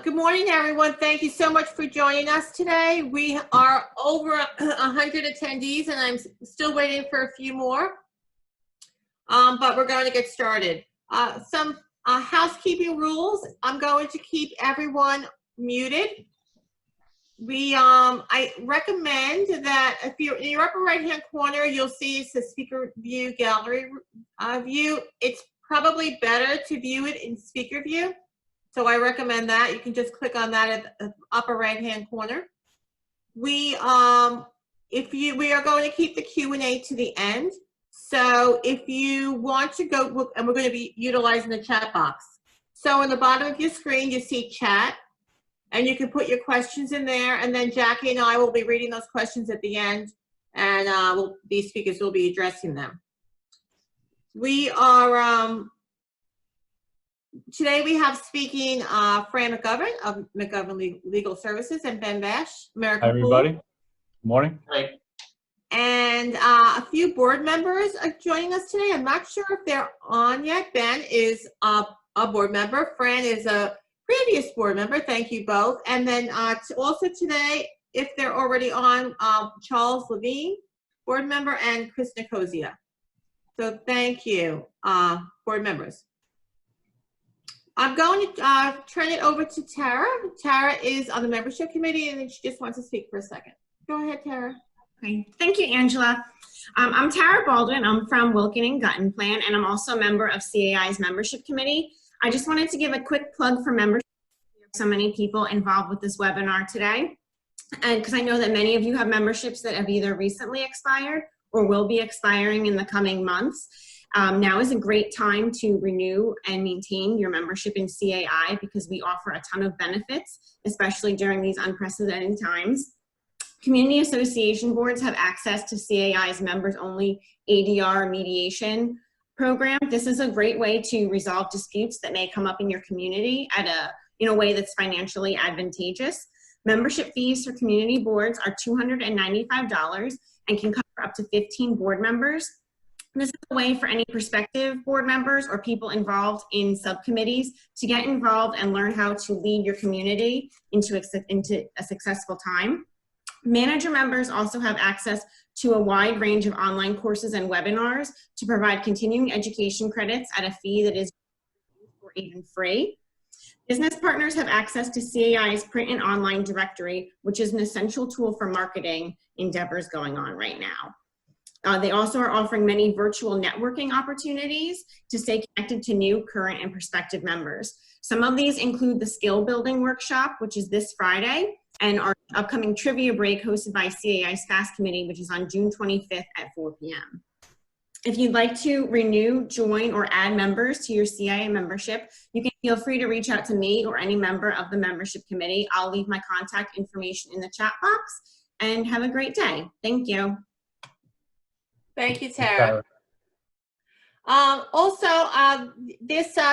Good morning, everyone. Thank you so much for joining us today. We are over 100 attendees, and I'm still waiting for a few more, but we're going to get started. Some housekeeping rules. I'm going to keep everyone muted. I recommend that if you're in your upper right-hand corner, you'll see it says speaker view, gallery view. It's probably better to view it in speaker view. So I recommend that. You can just click on that at the upper right-hand corner. We are going to keep the Q&A to the end. So if you want to go, and we're going to be utilizing the chat box. So in the bottom of your screen, you see chat, and you can put your questions in there, and then Jackie and I will be reading those questions at the end, and these speakers will be addressing them. We are, today we have speaking Fran McGovern of McGovern Legal Services and Ben Basch, American Hi, everybody. Pool. Good morning. Hi. And a few board members are joining us today. I'm not sure if they're on yet. Ben is a board member. Fran is a previous board member. Thank you both. And then also today, if they're already on, Charles Levine, board member, and Chris Nicosia. So thank you, board members. I'm going to turn it over to Tara. Tara is on the membership committee, and she just wants to speak for a second. Go ahead, Tara. Okay. Thank you, Angela. I'm Tara Baldwin. I'm from Wilkin and Gutton Plan, and I'm also a member of CAI's membership committee. I just wanted to give a quick plug for membership. We have so many people involved with this webinar today, and because I know that many of you have memberships that have either recently expired or will be expiring in the coming months. Now is a great time to renew and maintain your membership in CAI because we offer a ton of benefits, especially during these unprecedented times. Community association boards have access to CAI's members-only ADR mediation program. This is a great way to resolve disputes that may come up in your community at a way that's financially advantageous. Membership fees for community boards are $295 and can cover up to 15 board members. This is a way for any prospective board members or people involved in subcommittees to get involved and learn how to lead your community into a successful time. Manager members also have access to a wide range of online courses and webinars to provide continuing education credits at a fee that is or even free. Business partners have access to CAI's print and online directory, which is an essential tool for marketing endeavors going on right now. They also are offering many virtual networking opportunities to stay connected to new, current, and prospective members. Some of these include the skill building workshop, which is this Friday, and our upcoming trivia break hosted by CAI's FAST committee, which is on June 25th at 4 p.m. If you'd like to renew, join, or add members to your CAI membership, you can feel free to reach out to me or any member of the membership committee. I'll leave my contact information in the chat box, and have a great day. Thank you. Thank you, Tara.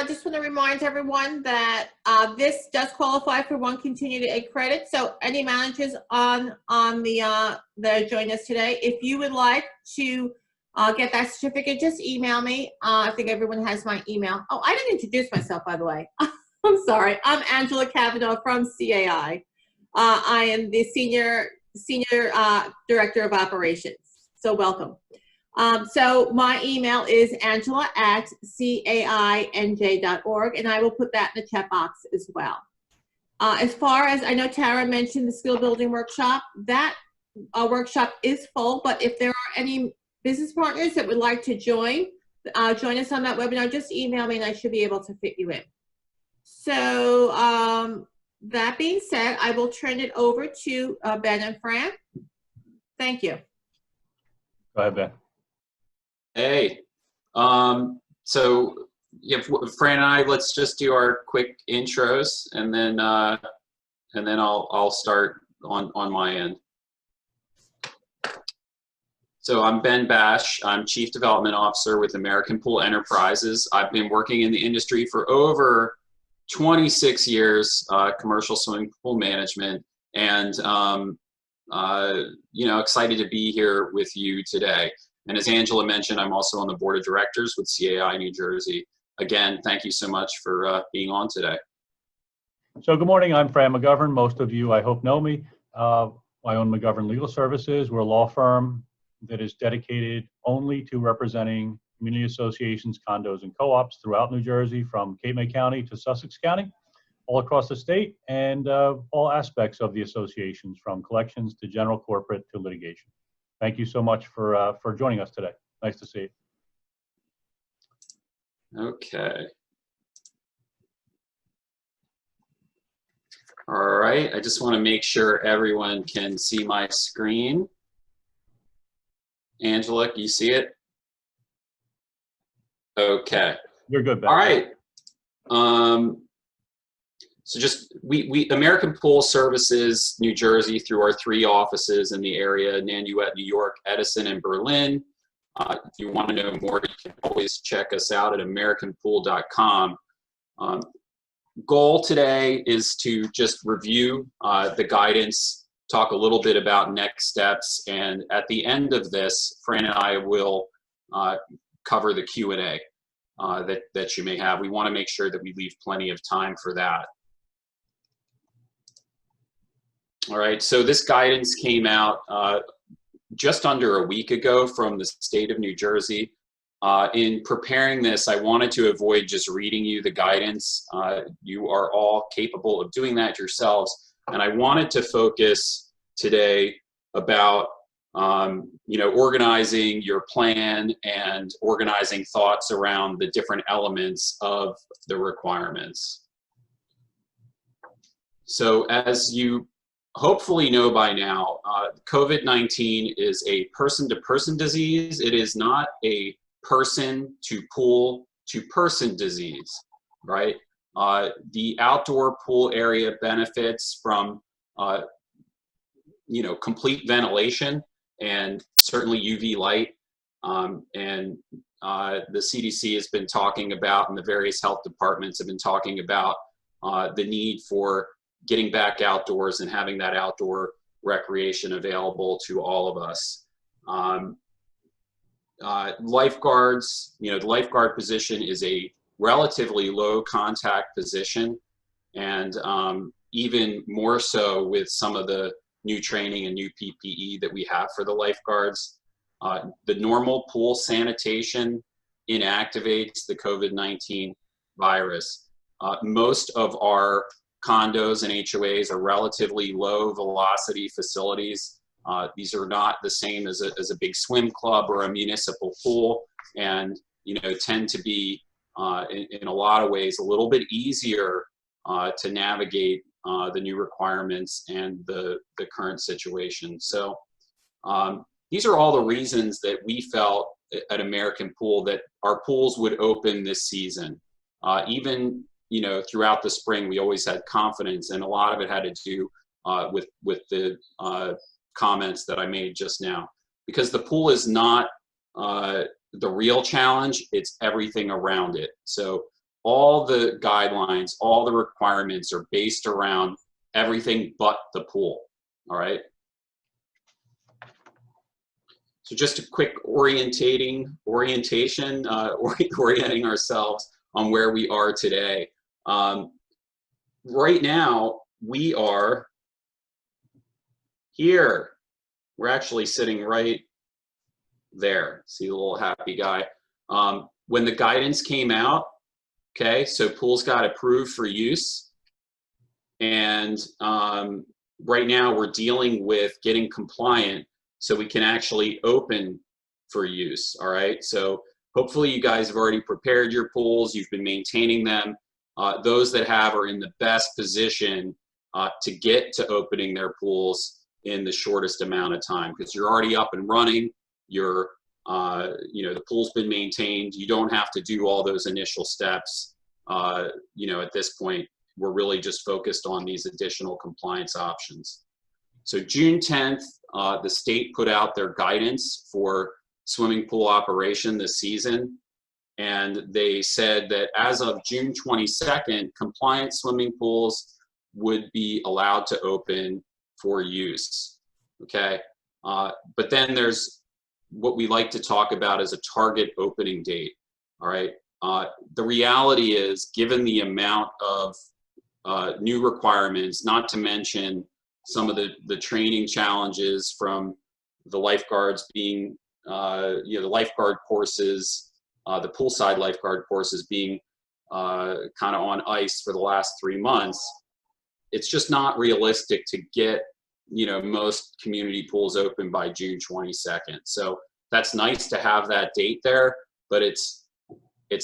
Just want to remind everyone that this does qualify for one continued aid credit. So any managers on that join us today, if you would like to get that certificate, just email me. I think everyone has my email. Oh, I didn't introduce myself, by the way. I'm sorry. I'm Angela Cavanaugh from CAI. I am the senior director of operations. So welcome. So my email is angela@CAI-NJ.org, and I will put that in the chat box as well. As far as I know, Tara mentioned the skill building workshop. That workshop is full, but if there are any business partners that would like to join us on that webinar, just email me and I should be able to fit you in. So that being said, I will turn it over to Ben and Fran. Thank you. Go ahead, Ben. Hey, so yeah, Fran and I, let's just do our quick intros, and then I'll start on my end. So I'm Ben Basch. I'm Chief Development Officer with American Pool Enterprises. I've been working in the industry for over 26 years, commercial swimming pool management, and excited to be here with you today. And as Angela mentioned, I'm also on the board of directors with CAI New Jersey. Again, thank you so much for being on today. So good morning, I'm Fran McGovern. Most of you, I hope, know me. I own McGovern Legal Services. We're a law firm that is dedicated only to representing community associations, condos, and co-ops throughout New Jersey, from Cape May County to Sussex County, all across the state, and all aspects of the associations, from collections to general corporate to litigation. Thank you so much for joining us today. Nice to see you. Okay. All right, I just want to make sure everyone can see my screen. Angela, can you see it? Okay. You're good, Ben. All right. So just we American Pool Services New Jersey, through our 3 offices in the area, Nanuet, New York, Edison, and Berlin. If you want to know more, you can always check us out at americanpool.com. Goal today is to just review the guidance, talk a little bit about next steps, and at the end of this, Fran and I will cover the Q&A that you may have. We want to make sure that we leave plenty of time for that. All right, so this guidance came out just under a week ago from the state of New Jersey. In preparing this, I wanted to avoid just reading you the guidance. You are all capable of doing that yourselves. And I wanted to focus today about organizing your plan and organizing thoughts around the different elements of the requirements. So as you hopefully know by now, COVID-19 is a person-to-person disease. It is not a person-to-pool-to-person disease, right? The outdoor pool area benefits from, complete ventilation and certainly UV light. The CDC has been talking about, and the various health departments have been talking about the need for getting back outdoors and having that outdoor recreation available to all of us. Lifeguards, the lifeguard position is a relatively low contact position, and even more so with some of the new training and new PPE that we have for the lifeguards. The normal pool sanitation inactivates the COVID-19 virus. Most of our condos and HOAs are relatively low velocity facilities. These are not the same as a big swim club or a municipal pool, and tend to be in a lot of ways a little bit easier to navigate the new requirements and the current situation. So these are all the reasons that we felt at American Pool that our pools would open this season. Even throughout the spring, we always had confidence, and a lot of it had to do with the comments that I made just now, because the pool is not the real challenge, it's everything around it. So all the guidelines, all the requirements are based around everything but the pool. All right. So just a quick orienting ourselves on where we are today. Right now, we are here. We're actually sitting right there. See the little happy guy. When the guidance came out, okay, so pools got approved for use. And right now we're dealing with getting compliant so we can actually open for use, all right? So hopefully you guys have already prepared your pools, you've been maintaining them. Those that have are in the best position to get to opening their pools in the shortest amount of time, because you're already up and running, you're, the pool's been maintained, you don't have to do all those initial steps. At this point, we're really just focused on these additional compliance options. So June 10th, the state put out their guidance for swimming pool operation this season. And they said that as of June 22nd, compliant swimming pools would be allowed to open for use, okay? But then there's what we like to talk about as a target opening date, all right? The reality is, given the amount of new requirements, not to mention some of the training challenges from the lifeguards being, the lifeguard courses, the poolside lifeguard courses being kind of on ice for the last 3 months. It's just not realistic to get, most community pools open by June 22nd. So that's nice to have that date there, but it's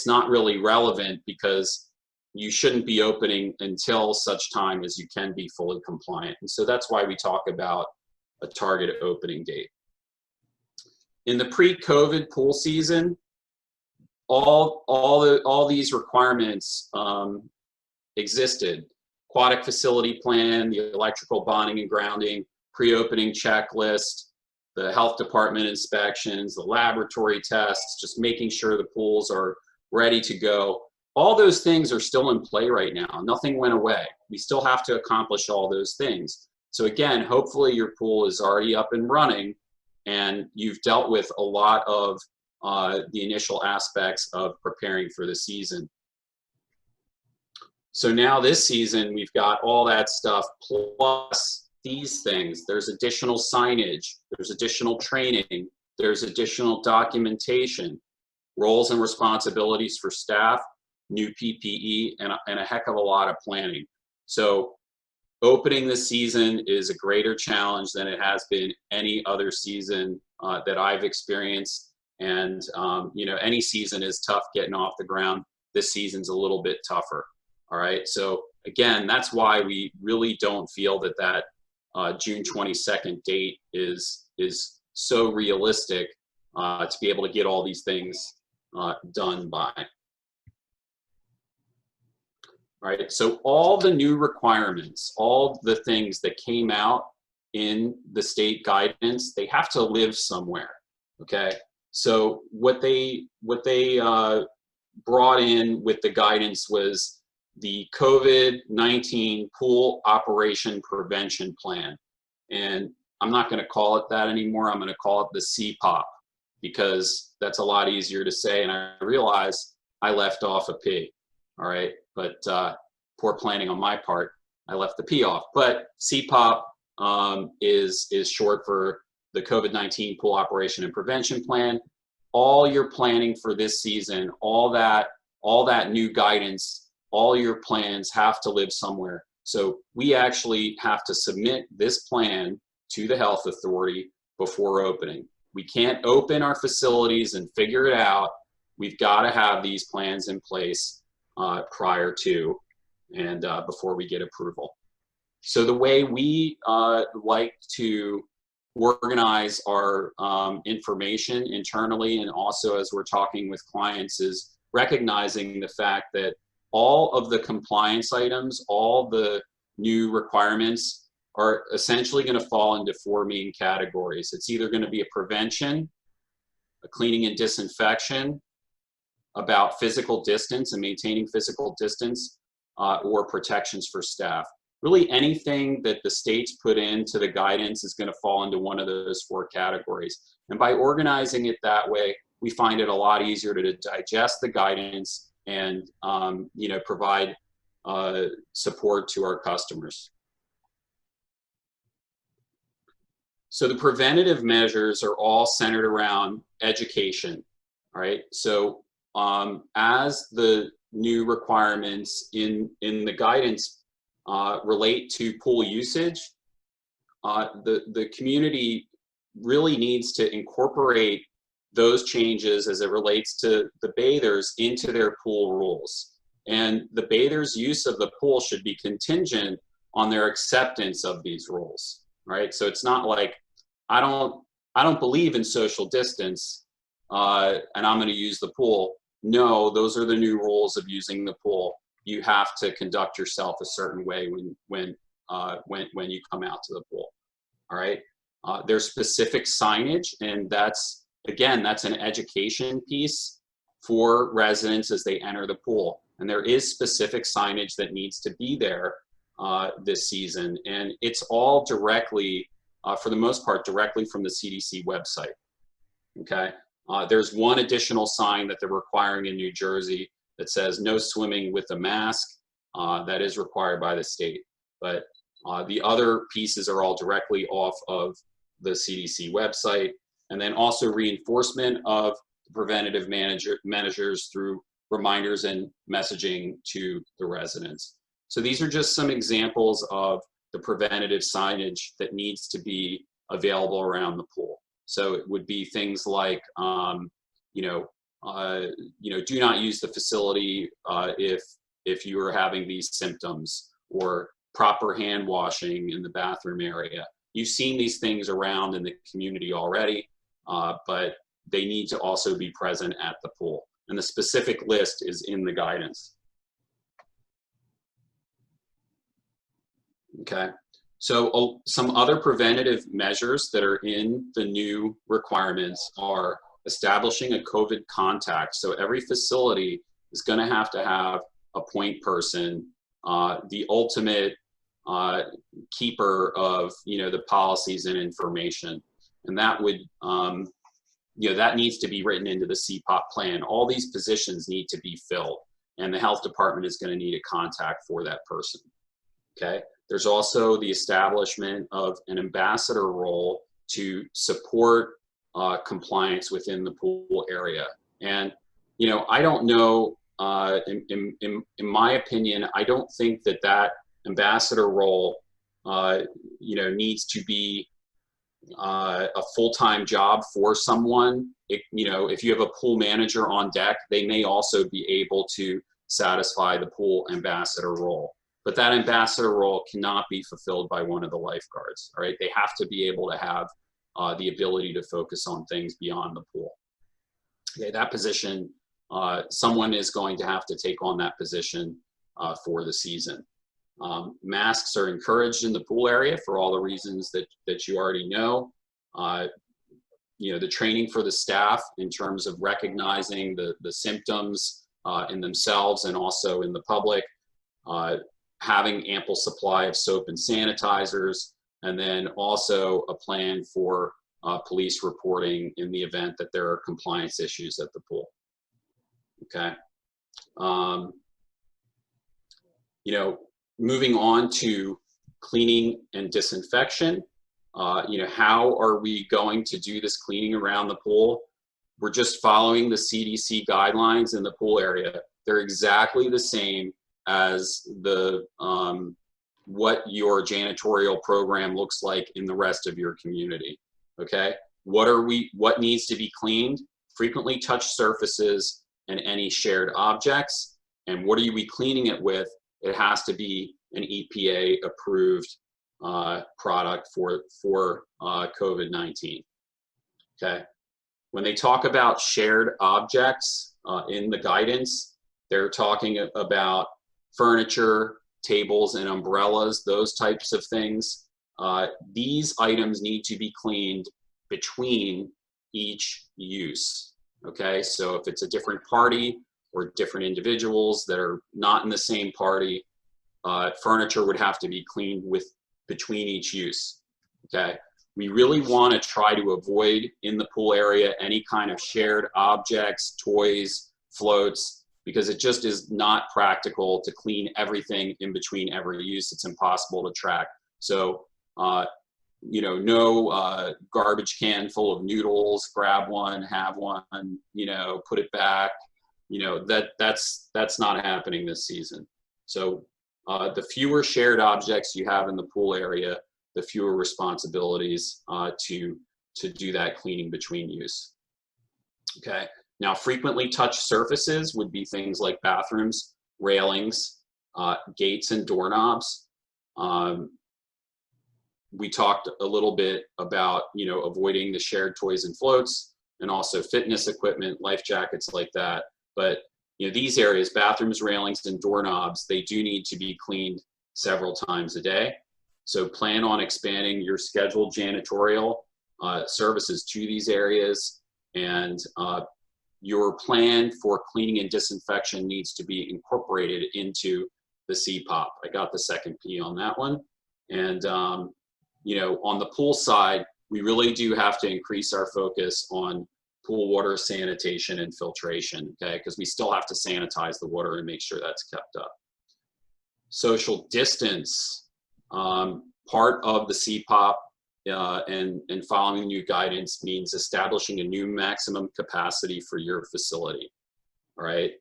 not really relevant because you shouldn't be opening until such time as you can be fully compliant. And so that's why we talk about a target opening date. In the pre-COVID pool season, all these requirements existed. Aquatic facility plan, the electrical bonding and grounding, pre-opening checklist, the health department inspections, the laboratory tests, just making sure the pools are ready to go. All those things are still in play right now. Nothing went away. We still have to accomplish all those things. So again, hopefully your pool is already up and running and you've dealt with a lot of the initial aspects of preparing for the season. So now this season, we've got all that stuff plus these things. There's additional signage, there's additional training, there's additional documentation, roles and responsibilities for staff, new PPE, and a heck of a lot of planning. So opening the season is a greater challenge than it has been any other season that I've experienced. And any season is tough getting off the ground. This season's a little bit tougher. All right. So again, that's why we really don't feel that June 22nd date is so realistic to be able to get all these things done by. All right. So all the new requirements, all the things that came out in the state guidance, they have to live somewhere. Okay. So what they brought in with the guidance was the COVID-19 Pool Operation Prevention Plan. And I'm not going to call it that anymore. I'm going to call it the CPOP because that's a lot easier to say. And I realize I left off a P. All right. But poor planning on my part, I left the P off. But CPOP is short for the COVID-19 Pool Operation and Prevention Plan. All your planning for this season, all that new guidance, all your plans have to live somewhere. So we actually have to submit this plan to the health authority before opening. We can't open our facilities and figure it out. We've got to have these plans in place prior to and before we get approval. So the way we like to organize our information internally and also as we're talking with clients is recognizing the fact that all of the compliance items, all the new requirements are essentially going to fall into 4 main categories. It's either going to be a prevention, a cleaning and disinfection, about physical distance and maintaining physical distance, or protections for staff. Really anything that the states put into the guidance is going to fall into one of those 4 categories. And by organizing it that way, we find it a lot easier to digest the guidance and provide support to our customers. So the preventative measures are all centered around education, all right? So as the new requirements in the guidance relate to pool usage, the community really needs to incorporate those changes as it relates to the bathers into their pool rules. And the bathers' use of the pool should be contingent on their acceptance of these rules, right? So it's not like, I don't believe in social distance and I'm gonna use the pool. No, those are the new rules of using the pool. You have to conduct yourself a certain way when you come out to the pool, all right? There's specific signage, and that's an education piece for residents as they enter the pool. And there is specific signage that needs to be there this season. And it's all directly, for the most part, directly from the CDC website, okay? There's one additional sign that they're requiring in New Jersey that says no swimming with a mask. that is required by the state. But the other pieces are all directly off of the CDC website. And then also reinforcement of preventative measures through reminders and messaging to the residents. So these are just some examples of the preventative signage that needs to be available around the pool. So it would be things like, do not use the facility if you are having these symptoms, or proper hand washing in the bathroom area. You've seen these things around in the community already, but they need to also be present at the pool. And the specific list is in the guidance. Okay, so some other preventative measures that are in the new requirements are establishing a COVID contact. So every facility is going to have a point person, the ultimate keeper of the policies and information, and that would that needs to be written into the CPOP plan. All these positions need to be filled, and the health department is going to need a contact for that person. Okay. There's also the establishment of an ambassador role to support compliance within the pool area. And I don't know. In my opinion, I don't think that ambassador role, needs to be a full-time job for someone. If you have a pool manager on deck, they may also be able to satisfy the pool ambassador role. But that ambassador role cannot be fulfilled by one of the lifeguards. All right, they have to be able to have the ability to focus on things beyond the pool. Okay, that position, someone is going to have to take on that position for the season. Masks are encouraged in the pool area for all the reasons that you already know. The training for the staff in terms of recognizing the symptoms in themselves and also in the public, having ample supply of soap and sanitizers, and then also a plan for police reporting in the event that there are compliance issues at the pool. Okay. Moving on to cleaning and disinfection, how are we going to do this cleaning around the pool? We're just following the CDC guidelines in the pool area. They're exactly the same as what your janitorial program looks like in the rest of your community. Okay, what needs to be cleaned? Frequently touched surfaces and any shared objects. And what are we cleaning it with? It has to be an EPA approved product for COVID-19. Okay. When they talk about shared objects in the guidance, they're talking about furniture, tables and umbrellas, those types of things. These items need to be cleaned between each use. Okay, so if it's a different party or different individuals that are not in the same party, furniture would have to be cleaned between each use. Okay, we really want to try to avoid in the pool area any kind of shared objects, toys, floats, because it just is not practical to clean everything in between every use. It's impossible to track. So, no garbage can full of noodles, grab one, have one, put it back. That's not happening this season. So the fewer shared objects you have in the pool area, the fewer responsibilities to do that cleaning between use. Okay. Now, frequently touched surfaces would be things like bathrooms, railings, gates, and doorknobs. We talked a little bit about, avoiding the shared toys and floats, and also fitness equipment, life jackets like that. But, these areas, bathrooms, railings, and doorknobs, they do need to be cleaned several times a day. So plan on expanding your scheduled janitorial services to these areas, and your plan for cleaning and disinfection needs to be incorporated into the CPOP. I got the second P on that one. And, on the pool side, we really do have to increase our focus on pool water sanitation and filtration, okay? Because we still have to sanitize the water and make sure that's kept up. social distance, part of the CPOP and following new guidance means establishing a new maximum capacity for your facility. All right.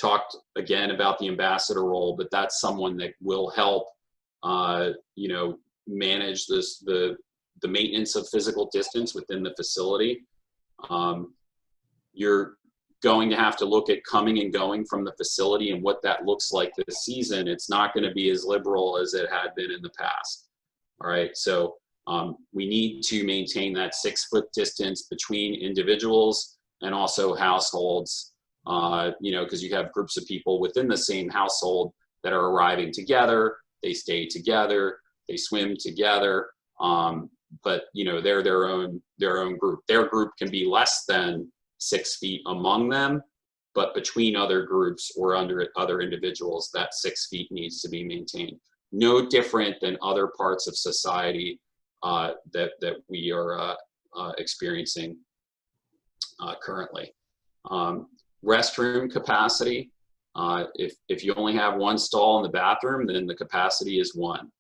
Talked again about the ambassador role, but that's someone that will help, you know, manage the maintenance of physical distance within the facility. You're going to have to look at coming and going from the facility and what that looks like this season. It's not going to be as liberal as it had been in the past. All right, so we need to maintain that 6-foot distance between individuals and also households, you know, because you have groups of people within the same household that are arriving together, they stay together, they swim together, but you know, they're their own group. Their group can be less than 6 feet among them, but between other groups or under other individuals, that 6 feet needs to be maintained. No different than other parts of society that we are experiencing currently. Restroom capacity. If you only have 1 stall in the bathroom, then the capacity is 1.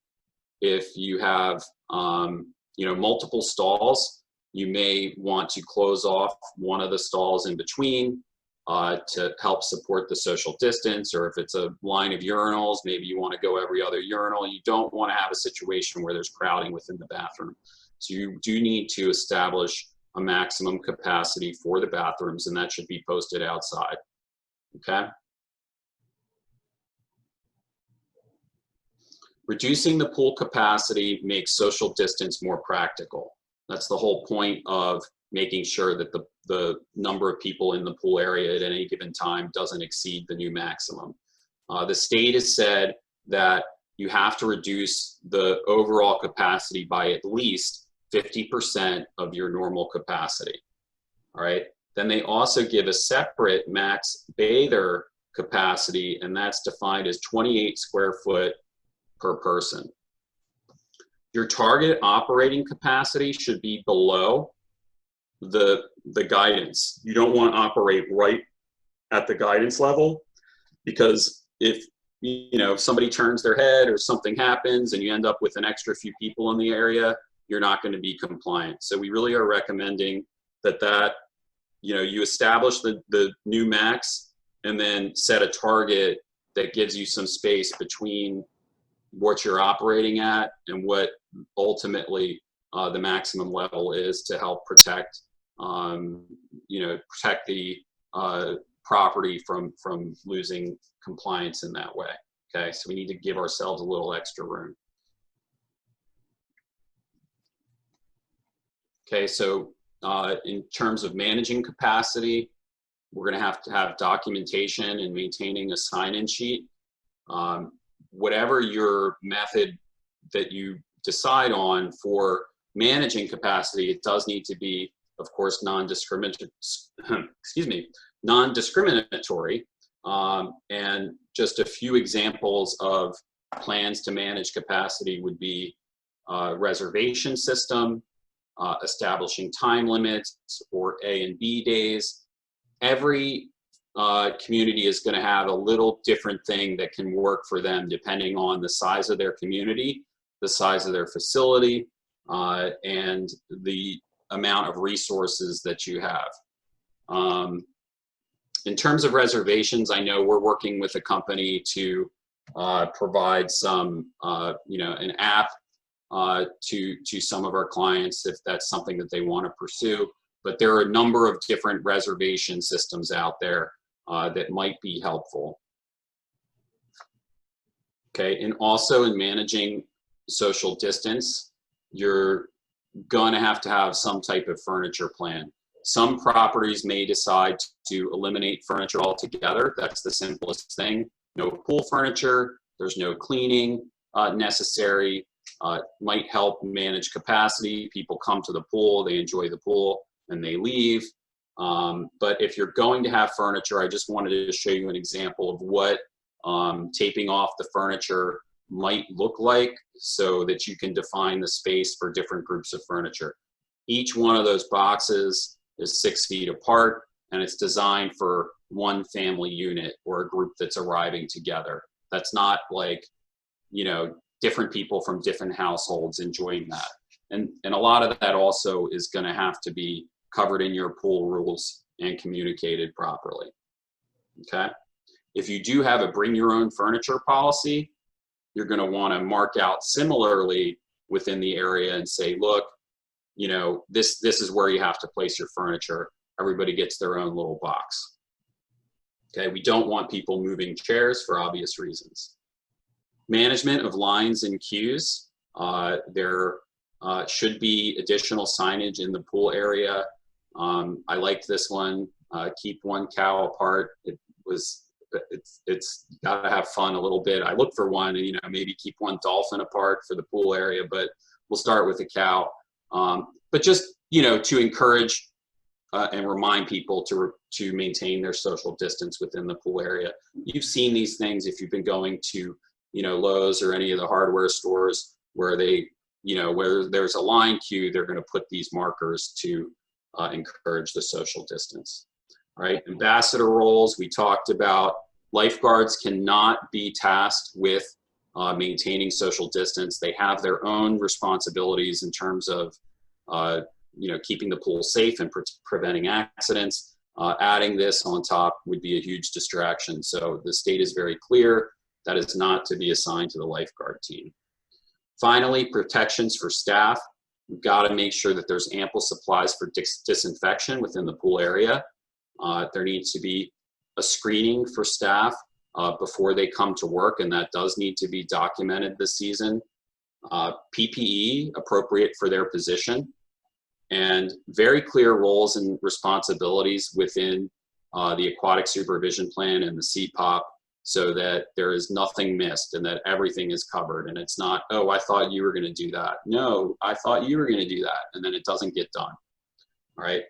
If you have you know, multiple stalls, you may want to close off one of the stalls in between to help support the social distance, or if it's a line of urinals, maybe you want to go every other urinal. You don't want to have a situation where there's crowding within the bathroom. So you do need to establish a maximum capacity for the bathrooms, and that should be posted outside, okay? Reducing the pool capacity makes social distance more practical. That's the whole point of making sure that the number of people in the pool area at any given time doesn't exceed the new maximum. The state has said that you have to reduce the overall capacity by at least 50% of your normal capacity. All right. Then they also give a separate max bather capacity, and that's defined as 28 square foot per person. Your target operating capacity should be below the guidance. You don't want to operate right at the guidance level, because if you know, if somebody turns their head or something happens and you end up with an extra few people in the area, you're not going to be compliant. So we really are recommending that you know, you establish the new max and then set a target that gives you some space between what you're operating at and what ultimately the maximum level is to help protect, you know, protect the property from losing compliance in that way. Okay, so we need to give ourselves a little extra room. Okay, so in terms of managing capacity, we're going to have documentation and maintaining a sign-in sheet. Whatever your method that you decide on for managing capacity, it does need to be, of course, non-discriminatory. And just a few examples of plans to manage capacity would be reservation system, establishing time limits or A and B days. Every community is going to have a little different thing that can work for them depending on the size of their community, the size of their facility, and the amount of resources that you have. In terms of reservations, I know we're working with a company to provide some, you know, an app to some of our clients if that's something that they want to pursue. But there are a number of different reservation systems out there that might be helpful. Okay, and also in managing social distance, you're going to have some type of furniture plan. Some properties may decide to eliminate furniture altogether. That's the simplest thing. No pool furniture, there's no cleaning necessary. Might help manage capacity. People come to the pool, they enjoy the pool, and they leave. But if you're going to have furniture, I just wanted to show you an example of what taping off the furniture might look like so that you can define the space for different groups of furniture. Each one of those boxes is 6 feet apart, and it's designed for one family unit or a group that's arriving together. That's not like, you know, different people from different households enjoying that. And a lot of that also is going to have to be covered in your pool rules and communicated properly. Okay. If you do have a bring your own furniture policy, you're going to want to mark out similarly within the area and say, look, you know, this is where you have to place your furniture. Everybody gets their own little box. Okay. We don't want people moving chairs for obvious reasons. Management of lines and queues. There should be additional signage in the pool area. I liked this one. Keep one cow apart. It's got to have fun a little bit. I looked for one, and, you know, maybe keep one dolphin apart for the pool area, but we'll start with a cow. But just, you know, to encourage and remind people to maintain their social distance within the pool area. You've seen these things if you've been going to, you know, Lowe's or any of the hardware stores where they, you know, where there's a line queue, they're going to put these markers to encourage the social distance. All right, ambassador roles, we talked about. Lifeguards cannot be tasked with maintaining social distance. They have their own responsibilities in terms of, you know, keeping the pool safe and preventing accidents. Adding this on top would be a huge distraction. So the state is very clear that is not to be assigned to the lifeguard team. Finally, protections for staff. We've got to make sure that there's ample supplies for disinfection within the pool area. There needs to be a screening for staff before they come to work, and that does need to be documented this season. PPE appropriate for their position, and very clear roles and responsibilities within the aquatic supervision plan and the CPOP, so that there is nothing missed and that everything is covered. And it's not, oh, I thought you were going to do that. No, I thought you were going to do that. And then it doesn't get done. All right.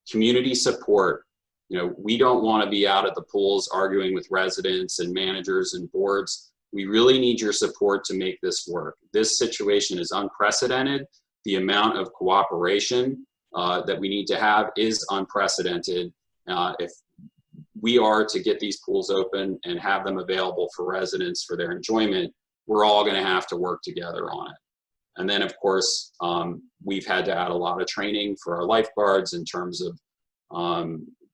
Community support. You know, we don't want to be out at the pools arguing with residents and managers and boards. We really need your support to make this work. This situation is unprecedented. The amount of cooperation that we need to have is unprecedented. If we are to get these pools open and have them available for residents for their enjoyment, we're all going to have to work together on it. And then, of course, we've had to add a lot of training for our lifeguards in terms of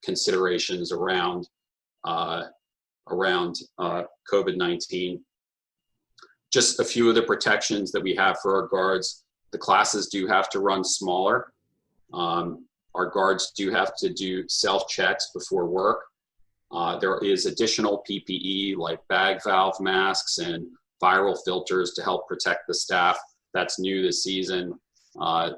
considerations around COVID-19. Just a few of the protections that we have for our guards. The classes do have to run smaller. Our guards do have to do self-checks before work. There is additional PPE like bag valve masks and viral filters to help protect the staff. That's new this season.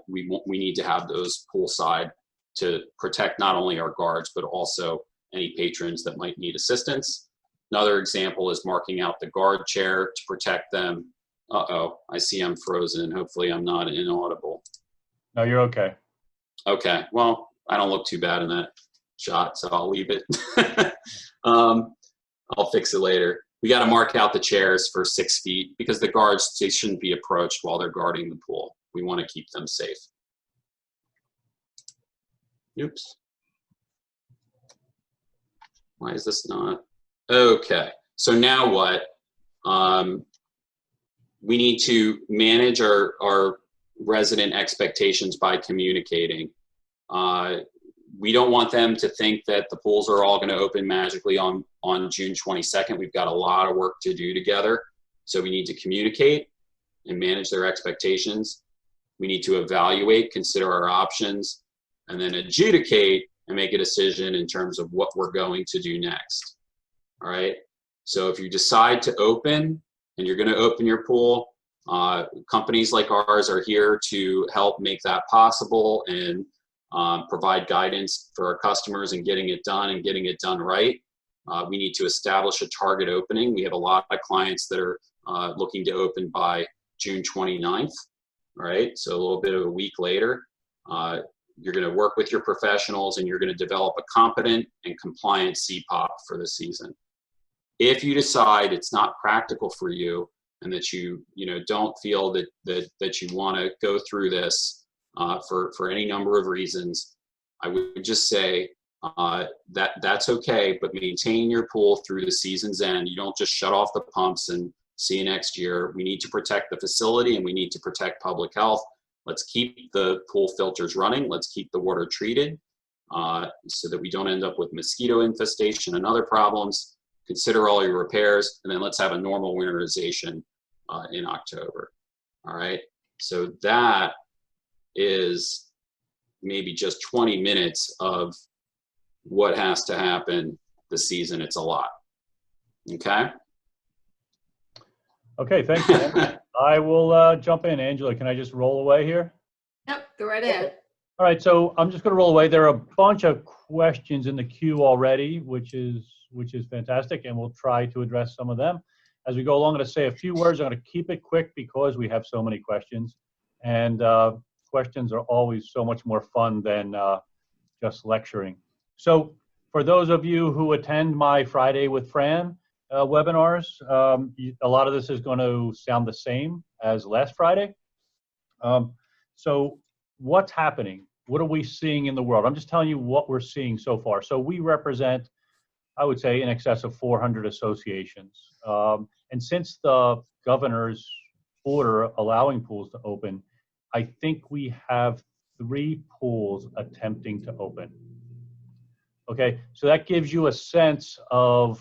We need to have those poolside to protect not only our guards, but also any patrons that might need assistance. Another example is marking out the guard chair to protect them. Uh-oh, I see I'm frozen. Hopefully I'm not inaudible. No, you're okay. Okay, well, I don't look too bad in that shot, so I'll leave it. I'll fix it later. We got to mark out the chairs for 6 feet because the guards, they shouldn't be approached while they're guarding the pool. We want to keep them safe. Oops. Why is this not? Okay, so now what? We need to manage our resident expectations by communicating. We don't want them to think that the pools are all going to open magically on June 22nd. We've got a lot of work to do together. So we need to communicate and manage their expectations. We need to evaluate, consider our options, and then adjudicate and make a decision in terms of what we're going to do next. All right. So if you decide to open and you're going to open your pool, companies like ours are here to help make that possible and provide guidance for our customers in getting it done and getting it done right. We need to establish a target opening. We have a lot of clients that are looking to open by June 29th, right? So a little bit of a week later. You're going to work with your professionals and you're going to develop a competent and compliant CPOP for the season. If you decide it's not practical for you and that you don't feel that you want to go through this for any number of reasons, I would just say that's okay, but maintain your pool through the season's end. You don't just shut off the pumps and see you next year. We need to protect the facility and we need to protect public health. Let's keep the pool filters running. Let's keep the water treated so that we don't end up with mosquito infestation and other problems. Consider all your repairs, and then let's have a normal winterization in October. All right, so that is maybe just 20 minutes of what has to happen this season. It's a lot. Okay. Okay, thank you. I will jump in. Angela, can I just roll away here? Yep, go right ahead. All right, so I'm just going to roll away. There are a bunch of questions in the queue already, which is fantastic, and we'll try to address some of them. As we go along, I'm going to say a few words. I'm going to keep it quick because we have so many questions, and questions are always so much more fun than just lecturing. So for those of you who attend my Friday with Fran webinars, a lot of this is going to sound the same as last Friday. So what's happening? What are we seeing in the world? I'm just telling you what we're seeing so far. So we represent, I would say, in excess of 400 associations. And since the governor's order allowing pools to open, I think we have 3 pools attempting to open. Okay, so that gives you a sense of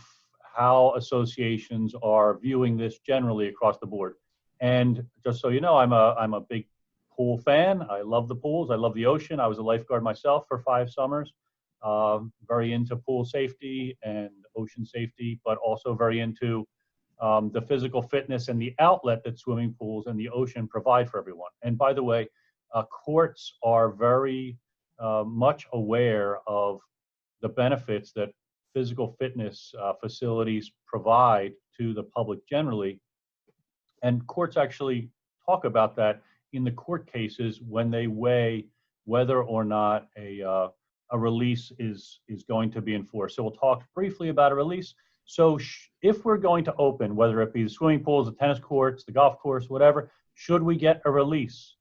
how associations are viewing this generally across the board. And just so you know, I'm a big pool fan. I love the pools. I love the ocean. I was a lifeguard myself for 5 summers. Very into pool safety and ocean safety, but also very into the physical fitness and the outlet that swimming pools and the ocean provide for everyone. And by the way, courts are very much aware of the benefits that physical fitness facilities provide to the public generally. And courts actually talk about that in the court cases when they weigh whether or not a release is going to be enforced. So we'll talk briefly about a release. So if we're going to open, whether it be the swimming pools, the tennis courts, the golf course, whatever, should we get a release?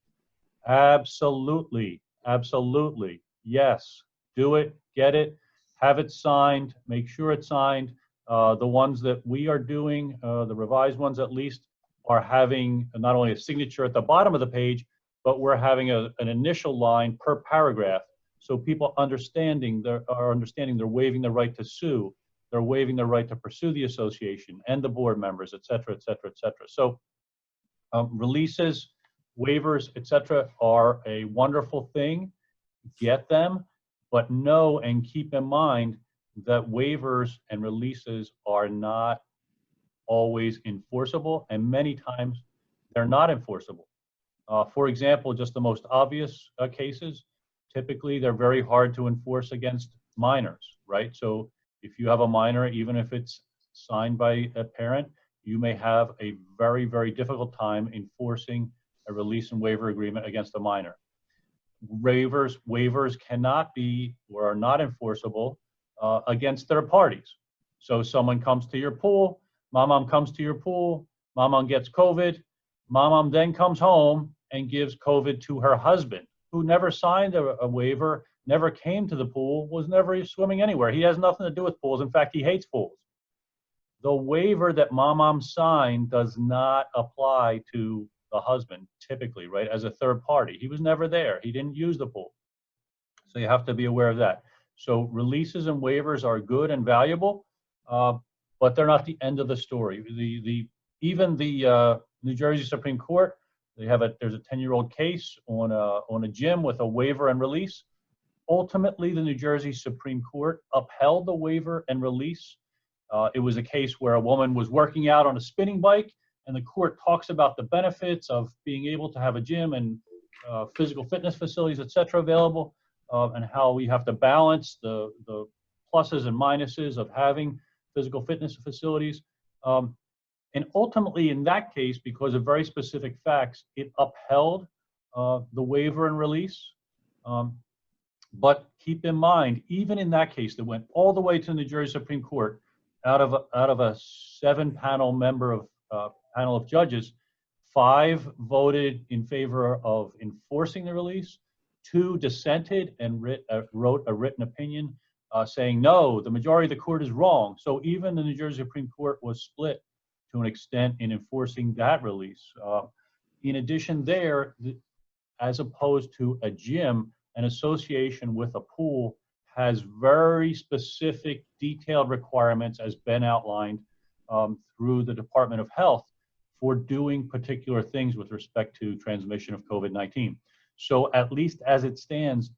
Absolutely, absolutely. Yes, do it, get it, have it signed, make sure it's signed. The ones that we are doing, the revised ones at least, are having not only a signature at the bottom of the page, but we're having an initial line per paragraph. So people are understanding they're waiving the right to sue, they're waiving the right to pursue the association and the board members, et cetera, et cetera, et cetera. So releases, waivers, et cetera, are a wonderful thing. Get them, but know and keep in mind that waivers and releases are not always enforceable, and many times they're not enforceable. For example, just the most obvious cases, typically they're very hard to enforce against minors, right? So if you have a minor, even if it's signed by a parent, you may have a very, very difficult time enforcing a release and waiver agreement against a minor. Waivers cannot be or are not enforceable against third parties. So someone comes to your pool, mom comes to your pool, mom gets COVID, mom then comes home and gives COVID to her husband, who never signed a waiver, never came to the pool, was never swimming anywhere. He has nothing to do with pools. In fact, he hates pools. The waiver that mom signed does not apply to the husband, typically, right, as a third party. He was never there. He didn't use the pool. So you have to be aware of that. So releases and waivers are good and valuable, but they're not the end of the story. Even the New Jersey Supreme Court, there's a 10-year-old case on a gym with a waiver and release. Ultimately, the New Jersey Supreme Court upheld the waiver and release. It was a case where a woman was working out on a spinning bike, and the court talks about the benefits of being able to have a gym and physical fitness facilities, et cetera, available, and how we have to balance the pluses and minuses of having physical fitness facilities. And ultimately, in that case, because of very specific facts, it upheld the waiver and release. But keep in mind, even in that case that went all the way to the New Jersey Supreme Court, out of a 7-panel panel of judges, 5 voted in favor of enforcing the release, 2 dissented and wrote a written opinion. saying, no, the majority of the court is wrong. So even the New Jersey Supreme Court was split to an extent in enforcing that release. In addition there, as opposed to a gym, an association with a pool has very specific detailed requirements, as Ben outlined, through the Department of Health for doing particular things with respect to transmission of COVID-19. So at least as it stands,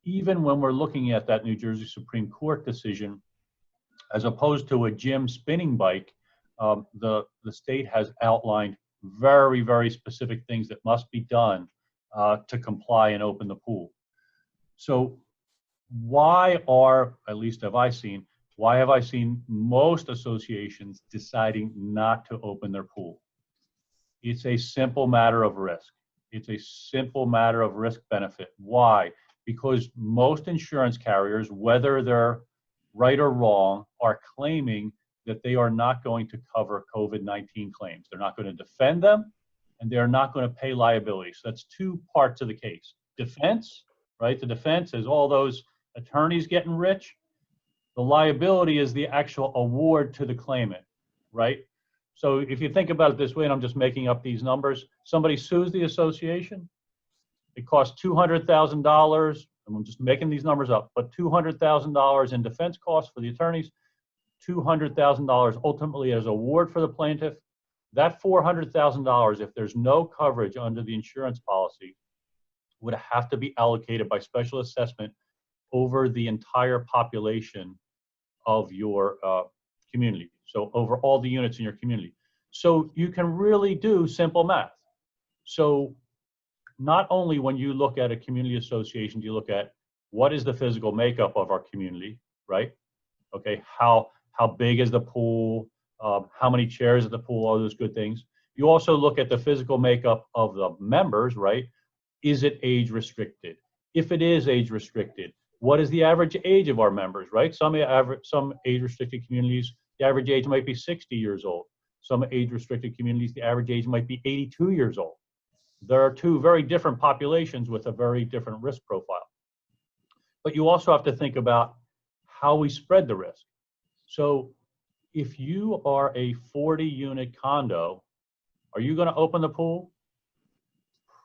even when we're looking at that New Jersey Supreme Court decision, as opposed to a gym spinning bike, the state has outlined very, very specific things that must be done to comply and open the pool. So why are, at least have I seen, why have I seen most associations deciding not to open their pool? It's a simple matter of risk. It's a simple matter of risk benefit. Why? Because most insurance carriers, whether they're right or wrong, are claiming that they are not going to cover COVID-19 claims. They're not going to defend them, and they're not going to pay liability. So that's two parts of the case. Defense, right? The defense is all those attorneys getting rich. The liability is the actual award to the claimant, right? So if you think about it this way, and I'm just making up these numbers, somebody sues the association, it costs $200,000, and I'm just making these numbers up, but $200,000 in defense costs for the attorneys, $200,000 ultimately as award for the plaintiff. That $400,000, if there's no coverage under the insurance policy, would have to be allocated by special assessment over the entire population of your community. So over all the units in your community. So you can really do simple math. So not only when you look at a community association, do you look at what is the physical makeup of our community, right? Okay, how big is the pool? How many chairs at the pool? All those good things. You also look at the physical makeup of the members, right? Is it age restricted? If it is age restricted, what is the average age of our members, right? Some age restricted communities, the average age might be 60 years old. Some age restricted communities, the average age might be 82 years old. There are two very different populations with a very different risk profile. But you also have to think about how we spread the risk. So if you are a 40-unit condo, are you going to open the pool?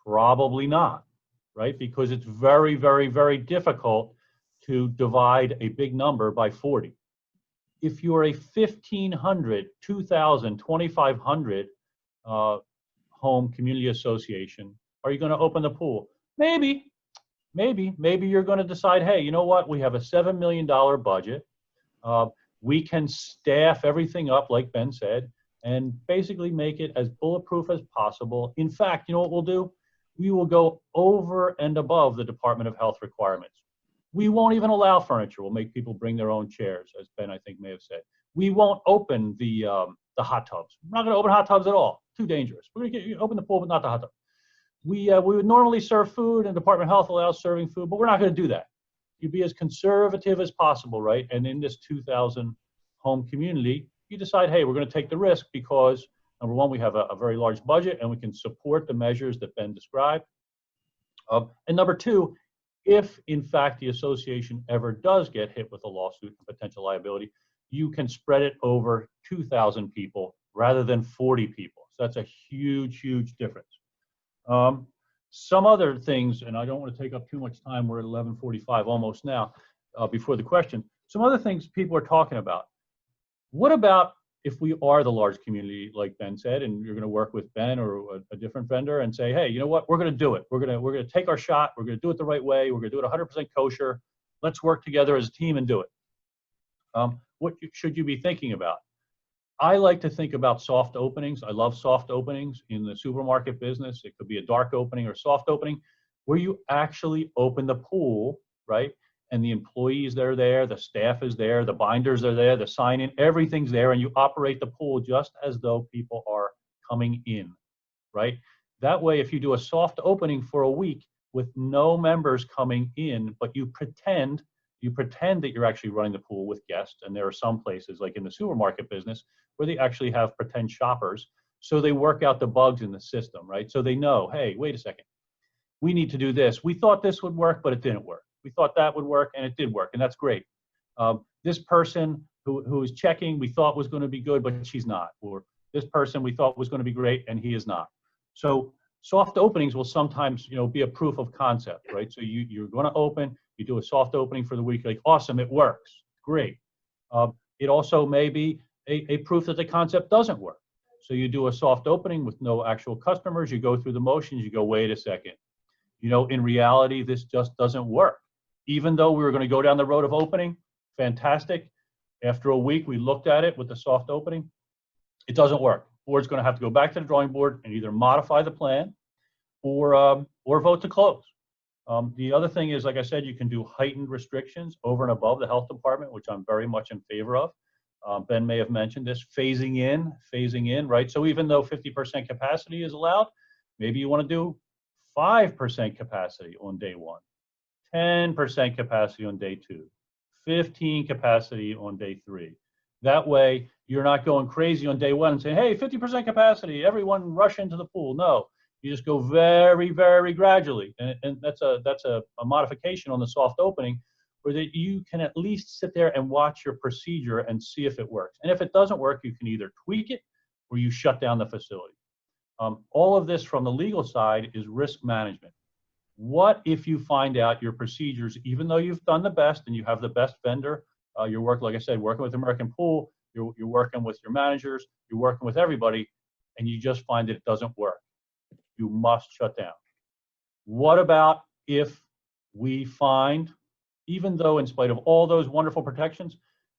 Probably not, right? Because it's very, very, very difficult to divide a big number by 40. If you're a 1,500, 2,000, 2,500 home community association, are you going to open the pool? Maybe you're going to decide, hey, you know what? We have a $7 million budget. We can staff everything up, like Ben said, and basically make it as bulletproof as possible. In fact, you know what we'll do? We will go over and above the Department of Health requirements. We won't even allow furniture. We'll make people bring their own chairs, as Ben, I think, may have said. We won't open the hot tubs. We're not going to open hot tubs at all. Too dangerous. We're going to open the pool, but not the hot tub. We would normally serve food, and Department of Health allows serving food, but we're not going to do that. You be as conservative as possible, right? And in this 2,000 home community, you decide, hey, we're going to take the risk because, number one, we have a very large budget and we can support the measures that Ben described. And number two, if in fact the association ever does get hit with a lawsuit and potential liability, you can spread it over 2,000 people rather than 40 people. So that's a huge, huge difference. Some other things, and I don't want to take up too much time, we're at 11:45 almost now, before the question. Some other things people are talking about. What about if we are the large community, like Ben said, and you're going to work with Ben or a different vendor and say, hey, you know what, we're going to do it. We're going to take our shot. We're going to do it the right way. We're going to do it 100% kosher. Let's work together as a team and do it. What should you be thinking about? I like to think about soft openings. I love soft openings in the supermarket business. It could be a dark opening or soft opening where you actually open the pool, right? And the employees that are there, the staff is there, the binders are there, the sign-in, everything's there, and you operate the pool just as though people are coming in, right? That way, if you do a soft opening for a week with no members coming in, but you pretend that you're actually running the pool with guests, and there are some places, like in the supermarket business, where they actually have pretend shoppers, so they work out the bugs in the system, right? So they know, hey, wait a second, we need to do this. We thought this would work, but it didn't work. We thought that would work, and it did work, and that's great. This person who is checking we thought was going to be good, but she's not. Or this person we thought was going to be great and he is not. So soft openings will sometimes, be a proof of concept, right? So you're going to open, you do a soft opening for the week, like, awesome, it works, great. It also may be a proof that the concept doesn't work. So you do a soft opening with no actual customers, you go through the motions, you go, wait a second. In reality, this just doesn't work. Even though we were going to go down the road of opening, fantastic. After a week, we looked at it with the soft opening. It doesn't work. Board's going to have to go back to the drawing board and either modify the plan or vote to close. The other thing is, like I said, you can do heightened restrictions over and above the health department, which I'm very much in favor of. Ben may have mentioned this, phasing in, right? So even though 50% capacity is allowed, maybe you want to do 5% capacity on day 1, 10% capacity on day 2, 15 capacity on day 3. That way, you're not going crazy on day 1 and saying, hey, 50% capacity, everyone rush into the pool. No, you just go very, very gradually. And that's a modification on the soft opening where that you can at least sit there and watch your procedure and see if it works. And if it doesn't work, you can either tweak it or you shut down the facility. All of this from the legal side is risk management. What if you find out your procedures, even though you've done the best and you have the best vendor, you're working, like I said, working with American Pool, you're working with your managers, you're working with everybody, and you just find that it doesn't work? You must shut down. What about if we find, even though in spite of all those wonderful protections,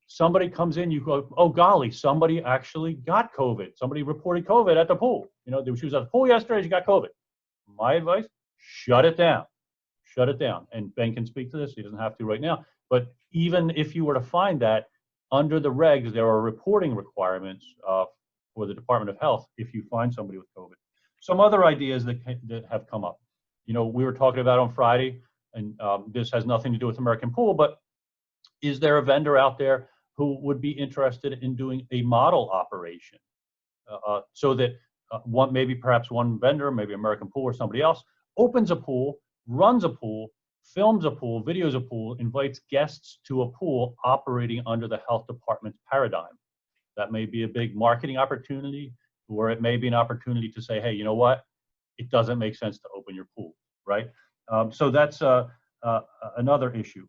somebody comes in, you go, oh golly, somebody actually got COVID. Somebody reported COVID at the pool. She was at the pool yesterday, she got COVID. My advice, shut it down. Shut it down. And Ben can speak to this, he doesn't have to right now. But even if you were to find that, under the regs, there are reporting requirements for the Department of Health if you find somebody with COVID. Some other ideas that have come up. We were talking about on Friday, and this has nothing to do with American Pool, but is there a vendor out there who would be interested in doing a model operation so that perhaps one vendor, maybe American Pool or somebody else, opens a pool, runs a pool, films a pool, videos a pool, invites guests to a pool operating under the health department's paradigm. That may be a big marketing opportunity, or it may be an opportunity to say, hey, you know what? It doesn't make sense to open your pool, right? So that's another issue.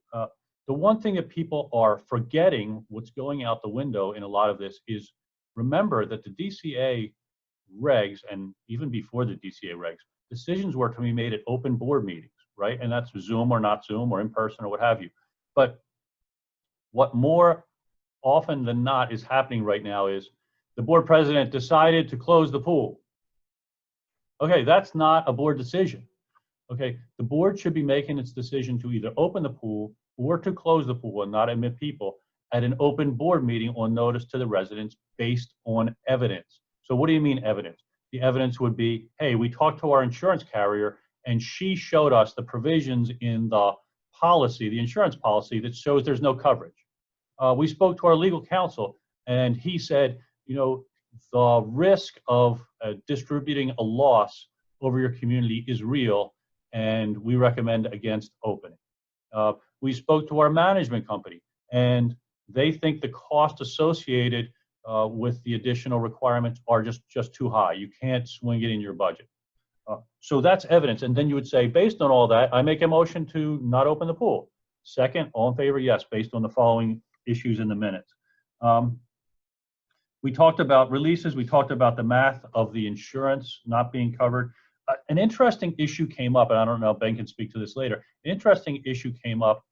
The one thing that people are forgetting, what's going out the window in a lot of this, is remember that the DCA regs, and even before the DCA regs, decisions were to be made at open board meetings, right? And that's Zoom or not Zoom or in person or what have you. But what more often than not is happening right now is the board president decided to close the pool. Okay, that's not a board decision. Okay, the board should be making its decision to either open the pool or to close the pool and not admit people at an open board meeting on notice to the residents based on evidence. So what do you mean evidence? The evidence would be, hey, we talked to our insurance carrier and she showed us the provisions in the policy, the insurance policy, that shows there's no coverage. We spoke to our legal counsel and he said, the risk of distributing a loss over your community is real and we recommend against opening. We spoke to our management company and they think the cost associated with the additional requirements are just too high. You can't swing it in your budget. So that's evidence. And then you would say, based on all that, I make a motion to not open the pool. Second, all in favor, yes, based on the following issues in the minutes. We talked about releases. We talked about the math of the insurance not being covered. An interesting issue came up, and I don't know if Ben can speak to this later. An interesting issue came up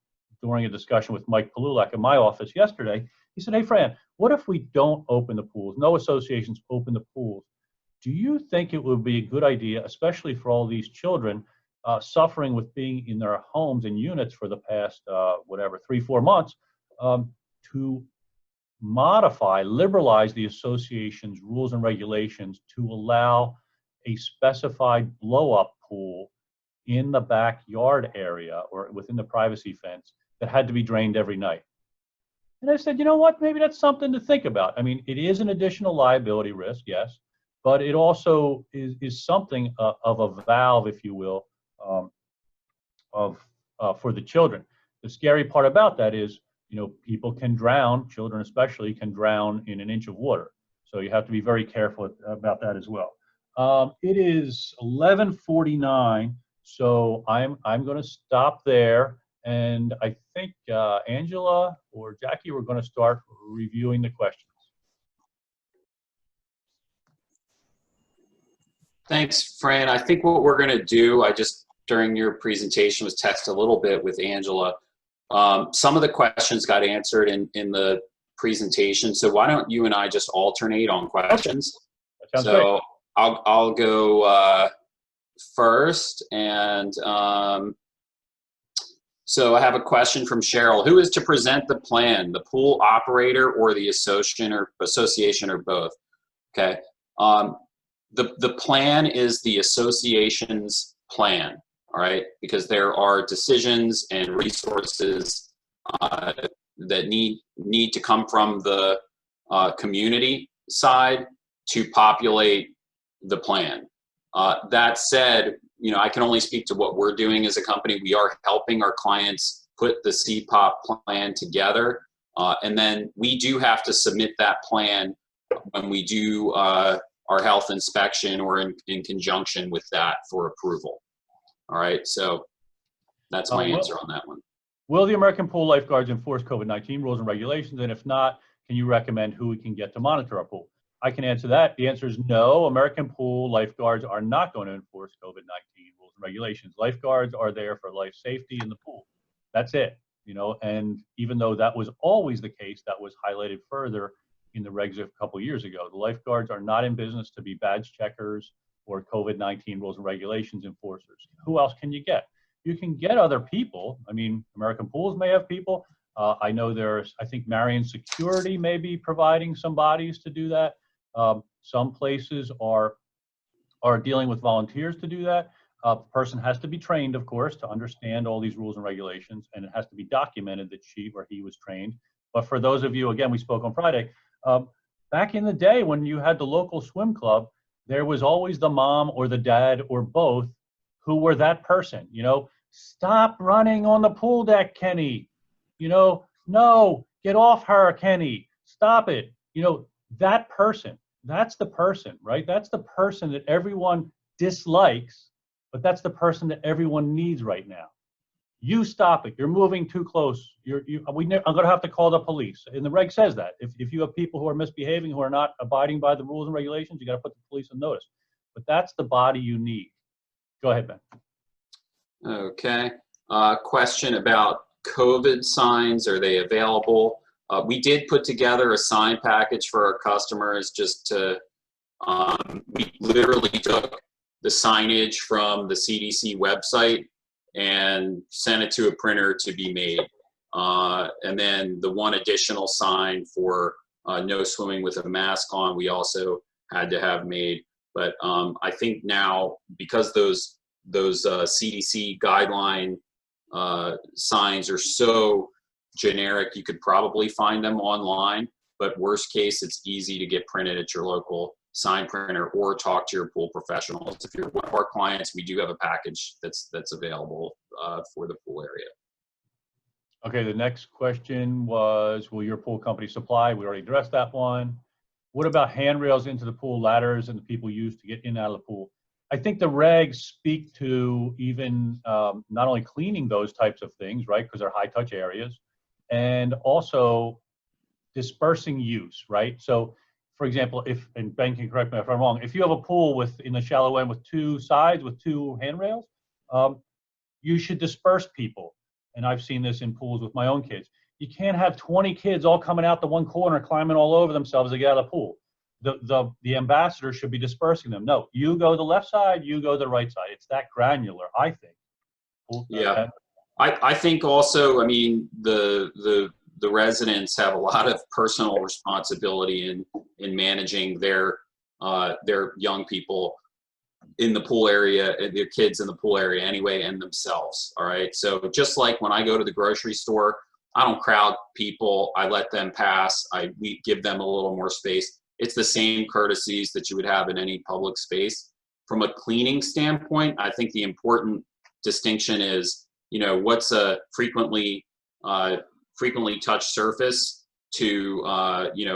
during a discussion with Mike Palulak in my office yesterday. He said, hey, Fran, what if we don't open the pools? No associations open the pools. Do you think it would be a good idea, especially for all these children suffering with being in their homes and units for the past, 3-4 months, to modify, liberalize the association's rules and regulations to allow a specified blow-up pool in the backyard area or within the privacy fence that had to be drained every night? And I said, you know what, maybe that's something to think about. I mean, it is an additional liability risk, yes, but it also is something of a valve, if you will, for the children. The scary part about that is people can drown, children especially, can drown in an inch of water. So you have to be very careful about that as well. It is 11:49, so I'm going to stop there. And I think Angela or Jackie, we're going to start reviewing the questions. Thanks, Fran. I think what we're going to do, I just, during your presentation, was text a little bit with Angela. Some of the questions got answered in the presentation, so why don't you and I just alternate on questions? That sounds So great. I'll go first, and so I have a question from Cheryl. Who is to present the plan, the pool operator or the association or both? Okay. The plan is the association's plan, all right? Because there are decisions and resources that need to come from the community side to populate the plan. That said, I can only speak to what we're doing as a company. We are helping our clients put the CPOP plan together, and then we do have to submit that plan when we do our health inspection or in conjunction with that for approval. All right, so that's my answer on that one. Will the American Pool Lifeguards enforce COVID-19 rules and regulations? And if not, can you recommend who we can get to monitor our pool? I can answer that. The answer is no. American Pool Lifeguards are not going to enforce COVID-19 rules and regulations. Lifeguards are there for life safety in the pool. That's it. And even though that was always the case, that was highlighted further in the regs a couple years ago. The lifeguards are not in business to be badge checkers or COVID-19 rules and regulations enforcers. Who else can you get? You can get other people. I mean, American Pools may have people. I know I think Marion Security may be providing some bodies to do that. Some places are dealing with volunteers to do that. The person has to be trained, of course, to understand all these rules and regulations, and it has to be documented that she or he was trained. But for those of you, again, we spoke on Friday, back in the day when you had the local swim club, there was always the mom or the dad or both who were that person. Stop running on the pool deck, Kenny. No, get off her, Kenny. Stop it. That person, that's the person, right? That's the person that everyone dislikes, but that's the person that everyone needs right now. You stop it. You're moving too close. I'm going to have to call the police. And the reg says that. If you have people who are misbehaving, who are not abiding by the rules and regulations, you got to put the police on notice. But that's the body you need. Go ahead, Ben. Okay. Question about COVID signs. Are they available? We did put together a sign package for our customers just to, we literally took the signage from the CDC website and sent it to a printer to be made. And then the one additional sign for no swimming with a mask on, we also had to have made. But I think now, because those CDC guideline signs are so generic, you could probably find them online, but worst case, it's easy to get printed at your local sign printer or talk to your pool professionals. If you're one of our clients, we do have a package that's available for the pool area. Okay, the next question was, will your pool company supply? We already addressed that one. What about handrails into the pool, ladders, and the people use to get in and out of the pool? I think the regs speak to even not only cleaning those types of things, right, because they're high touch areas, and also dispersing use, right? So, for example, and Ben can correct me if I'm wrong, if you have a pool in the shallow end with two sides with two handrails, you should disperse people. And I've seen this in pools with my own kids. You can't have 20 kids all coming out the one corner, climbing all over themselves to get out of the pool. The ambassador should be dispersing them. No, you go the left side, you go the right side. It's that granular, I think. Yeah, I think also, I mean, the residents have a lot of personal responsibility in managing their young people in the pool area, their kids in the pool area anyway, and themselves. All right. So just like when I go to the grocery store, I don't crowd people. I let them pass. We give them a little more space. It's the same courtesies that you would have in any public space. From a cleaning standpoint, I think the important distinction is, what's a frequently frequently touched surface to,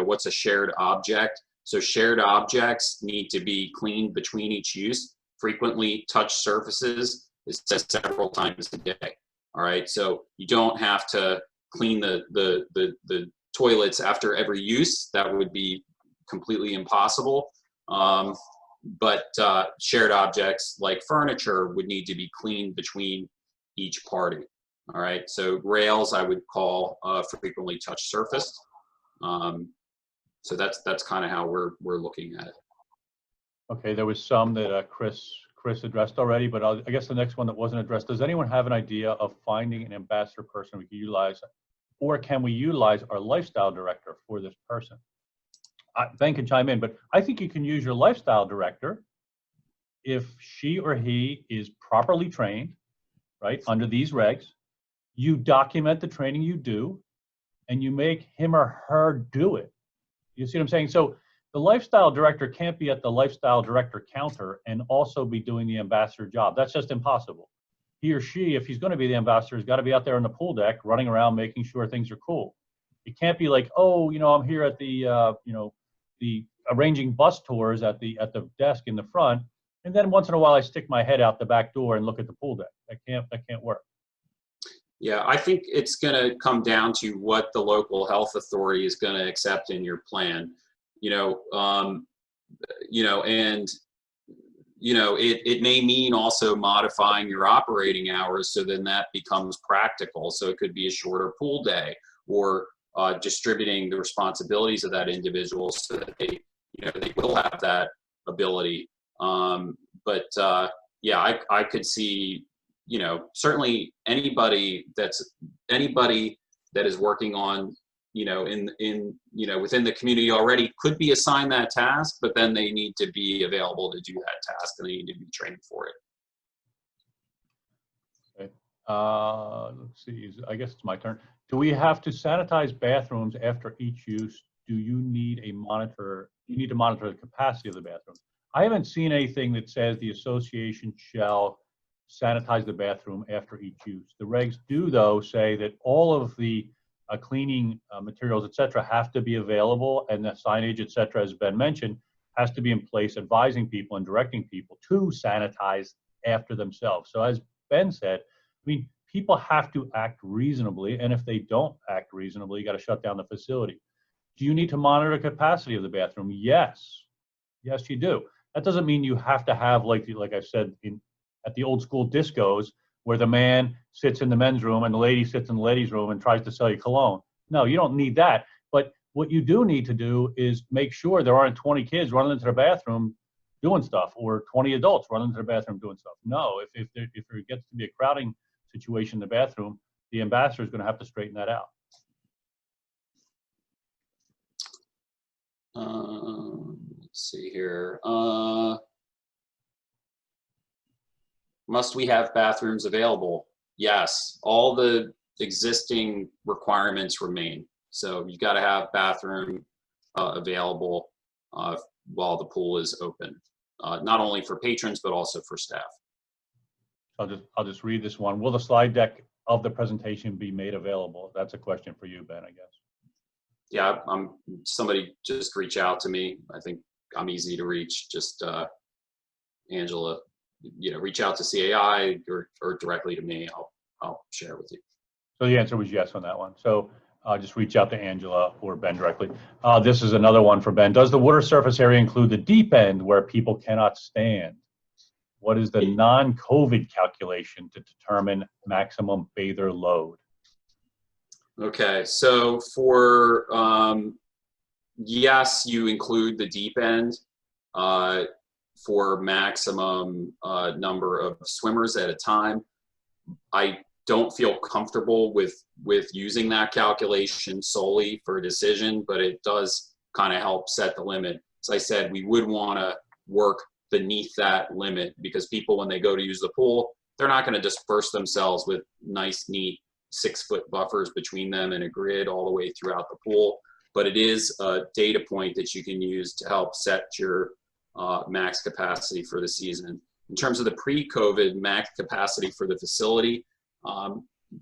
what's a shared object. So shared objects need to be cleaned between each use. Frequently touched surfaces is said several times a day. All right, so you don't have to clean the toilets after every use. That would be completely impossible. But shared objects like furniture would need to be cleaned between each party. All right, so rails I would call frequently touched surface. So that's kind of how we're looking at it. Okay, there was some that Chris addressed already, but I guess the next one that wasn't addressed, does anyone have an idea of finding an ambassador person we can utilize, or can we utilize our lifestyle director for this person? Ben can chime in, but I think you can use your lifestyle director if she or he is properly trained, right, under these regs. You document the training you do, and you make him or her do it. You see what I'm saying? So the lifestyle director can't be at the lifestyle director counter and also be doing the ambassador job. That's just impossible. He or she, if he's going to be the ambassador, has got to be out there on the pool deck, running around, making sure things are cool. It can't be like, oh, I'm here at the, the arranging bus tours at the desk in the front, and then once in a while I stick my head out the back door and look at the pool deck. That can't work. Yeah, I think it's going to come down to what the local health authority is going to accept in your plan. It may mean also modifying your operating hours, so then that becomes practical. So it could be a shorter pool day, or distributing the responsibilities of that individual so that they will have that ability. I could see, certainly anybody that is working on, within the community already could be assigned that task, but then they need to be available to do that task, and they need to be trained for it. Okay. Let's see, I guess it's my turn. Do we have to sanitize bathrooms after each use? Do you need a monitor? You need to monitor the capacity of the bathroom. I haven't seen anything that says the association shall sanitize the bathroom after each use. The regs do, though, say that all of the cleaning materials, et cetera, have to be available, and the signage, et cetera, as Ben mentioned, has to be in place advising people and directing people to sanitize after themselves. So as Ben said, people have to act reasonably, and if they don't act reasonably, you got to shut down the facility. Do you need to monitor the capacity of the bathroom? Yes. Yes, you do. That doesn't mean you have to have, like I said, at the old school discos, where the man sits in the men's room and the lady sits in the ladies' room and tries to sell you cologne. No, you don't need that. But what you do need to do is make sure there aren't 20 kids running into the bathroom doing stuff, or 20 adults running into the bathroom doing stuff. No, if there gets to be a crowding situation in the bathroom, the ambassador is going to have to straighten that out. Let's see here. Must we have bathrooms available? Yes, all the existing requirements remain. So you've got to have bathroom available while the pool is open, not only for patrons, but also for staff. I'll just read this one. Will the slide deck of the presentation be made available? That's a question for you, Ben, I guess. Yeah, somebody just reach out to me. I think I'm easy to reach. Just Angela, reach out to CAI or directly to me. I'll share with you. So the answer was yes on that one. So just reach out to Angela or Ben directly. This is another one for Ben. Does the water surface area include the deep end where people cannot stand? What is the non-COVID calculation to determine maximum bather load? Okay, so for yes, you include the deep end for maximum number of swimmers at a time. I don't feel comfortable with using that calculation solely for a decision, but it does kind of help set the limit. As I said, we would want to work beneath that limit, because people, when they go to use the pool, they're not going to disperse themselves with nice, neat 6-foot buffers between them and a grid all the way throughout the pool. But it is a data point that you can use to help set your max capacity for the season. In terms of the pre-COVID max capacity for the facility,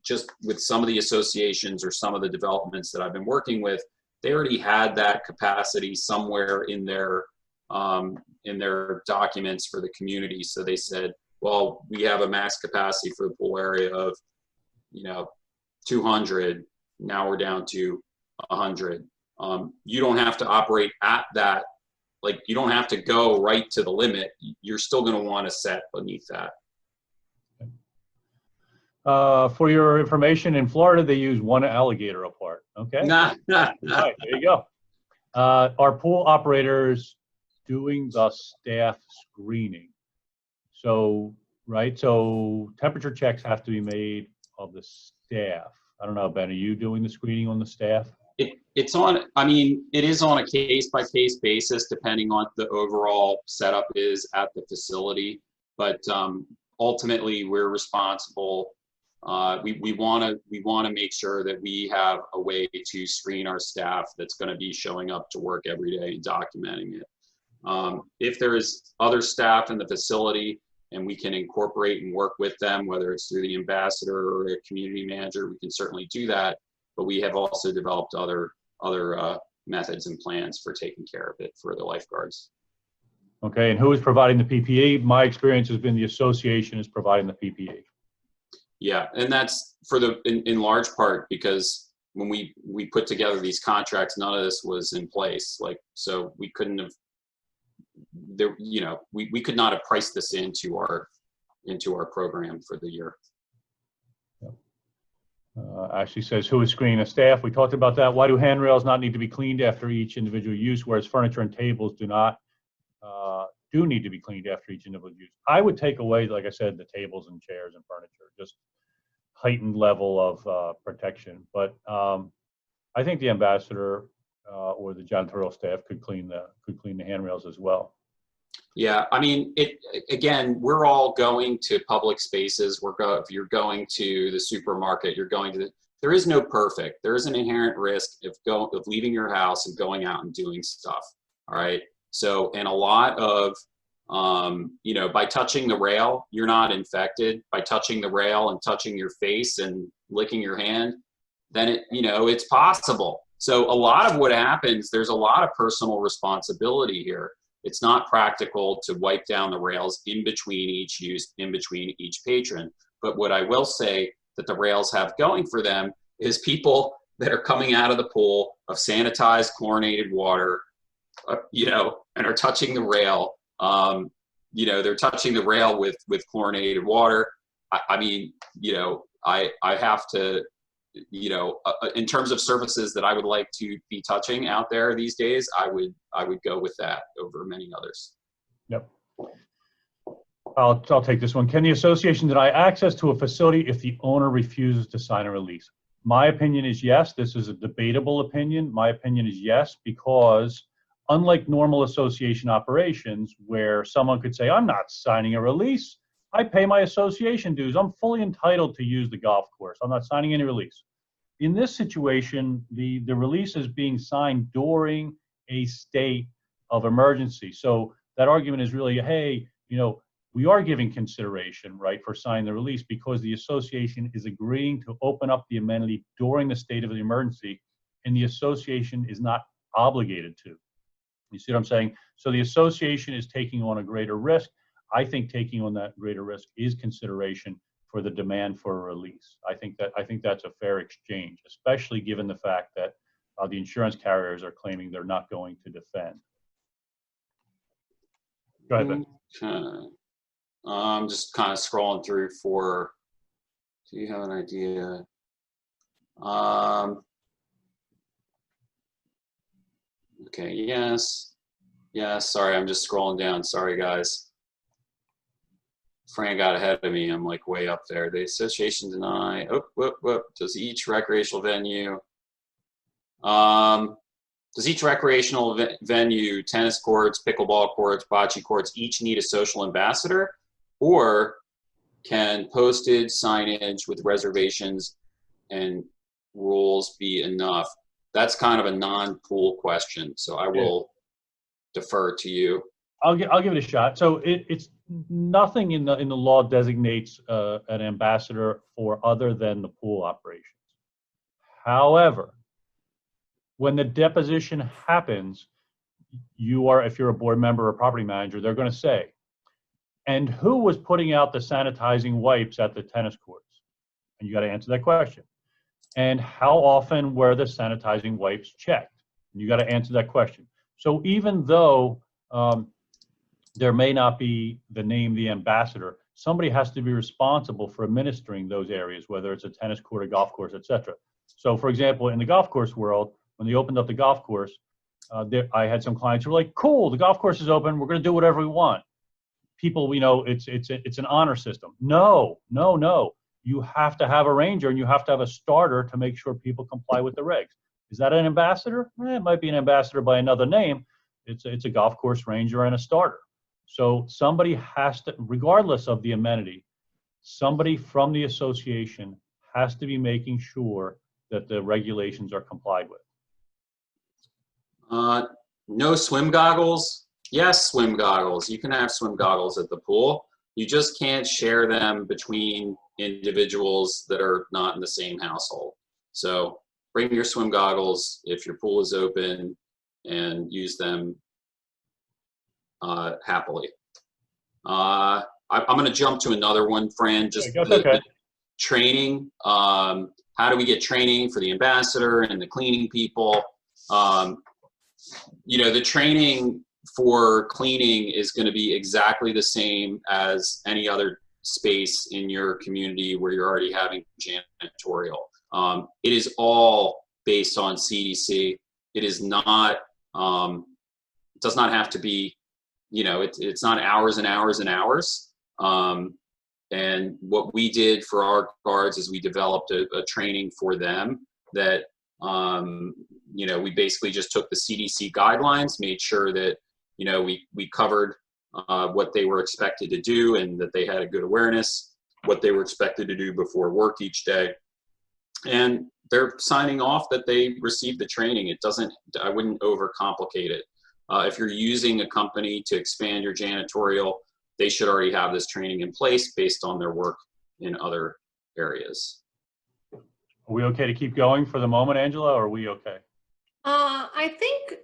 just with some of the associations or some of the developments that I've been working with, they already had that capacity somewhere in their documents for the community. So they said, well, we have a max capacity for the pool area of, 200. Now we're down to 100. You don't have to operate at that. Like, you don't have to go right to the limit. You're still going to want to set beneath that. For your information, in Florida, they use one alligator apart. Okay. Nah. Right, there you go. Our pool operators doing the staff screening. So, right, so temperature checks have to be made of the staff. I don't know, Ben, are you doing the screening on the staff? It is on a case-by-case basis, depending on the overall setup is at the facility. But ultimately, we're responsible. We want to make sure that we have a way to screen our staff that's going to be showing up to work every day and documenting it. If there's other staff in the facility and we can incorporate and work with them, whether it's through the ambassador or a community manager, we can certainly do that. But we have also developed other methods and plans for taking care of it for the lifeguards. Okay, and who is providing the PPE? My experience has been the association is providing the PPE. Yeah, and that's for in large part because when we put together these contracts, none of this was in place. So we couldn't have we could not have priced this into our program for the year. Ashley says, who is screening the staff? We talked about that. Why do handrails not need to be cleaned after each individual use, whereas furniture and tables do need to be cleaned after each individual use? I would take away, like I said, the tables and chairs and furniture, just heightened level of protection. But I think the ambassador or the janitorial staff could clean the handrails as well. Yeah, I mean, again, we're all going to public spaces. If you're going to the supermarket, there is no perfect. There is an inherent risk of leaving your house and going out and doing stuff. All right. So, and a lot of, by touching the rail, you're not infected. By touching the rail and touching your face and licking your hand, then it's possible. So a lot of what happens, there's a lot of personal responsibility here. It's not practical to wipe down the rails in between each use, in between each patron. But what I will say that the rails have going for them is people that are coming out of the pool of sanitized, chlorinated water, and are touching the rail. They're touching the rail with chlorinated water. I have to, in terms of surfaces that I would like to be touching out there these days, I would go with that over many others. Yep. I'll take this one. Can the association deny access to a facility if the owner refuses to sign a release? My opinion is yes. This is a debatable opinion. My opinion is yes, because unlike normal association operations where someone could say, I'm not signing a release. I pay my association dues. I'm fully entitled to use the golf course. I'm not signing any release. In this situation, the release is being signed during a state of emergency. So that argument is really, hey, we are giving consideration, right, for signing the release because the association is agreeing to open up the amenity during the state of the emergency, and the association is not obligated to. You see what I'm saying? So the association is taking on a greater risk. I think taking on that greater risk is consideration for the demand for a release. I think that's a fair exchange, especially given the fact that the insurance carriers are claiming they're not going to defend. Go ahead, Ben. Okay. I'm just kind of scrolling through do you have an idea? Okay, yes. Sorry, I'm just scrolling down. Sorry, guys. Fran got ahead of me. I'm like way up there. The association deny. Does each recreational venue, tennis courts, pickleball courts, bocce courts, each need a social ambassador? Or can posted signage with reservations and rules be enough? That's kind of a non-pool question, so I will defer to you. I'll give it a shot. So it's Nothing in the law designates an ambassador for other than the pool operations. However, when the deposition happens, if you're a board member or property manager, they're going to say, and who was putting out the sanitizing wipes at the tennis courts? And you got to answer that question. And how often were the sanitizing wipes checked? And you got to answer that question. So even though there may not be the name, the ambassador, somebody has to be responsible for administering those areas, whether it's a tennis court, a golf course, etc. So for example, in the golf course world, when they opened up the golf course, I had some clients who were like, cool, the golf course is open, we're going to do whatever we want. People, we know it's an honor system. No. You have to have a ranger and you have to have a starter to make sure people comply with the regs. Is that an ambassador? It might be an ambassador by another name. It's a golf course ranger and a starter. So somebody has to, regardless of the amenity, somebody from the association has to be making sure that the regulations are complied with. No swim goggles. Yes, swim goggles. You can have swim goggles at the pool. You just can't share them between individuals that are not in the same household. So bring your swim goggles if your pool is open and use them happily. I'm going to jump to another one, Fran, just the training. How do we get training for the ambassador and the cleaning people? You know, the training for cleaning is going to be exactly the same as any other space in your community where you're already having janitorial. It is all based on CDC. It is not, it does not have to be, you know, it's not hours and hours and hours. And what we did for our guards is we developed a training for them that, you know, we basically just took the CDC guidelines, made sure that, you know, we covered what they were expected to do and that they had a good awareness, what they were expected to do before work each day. And they're signing off that they received the training. It doesn't, I wouldn't overcomplicate it. If you're using a company to expand your janitorial, they should already have this training in place based on their work in other areas. Are we okay to keep going for the moment, Angela, or are we okay? I think,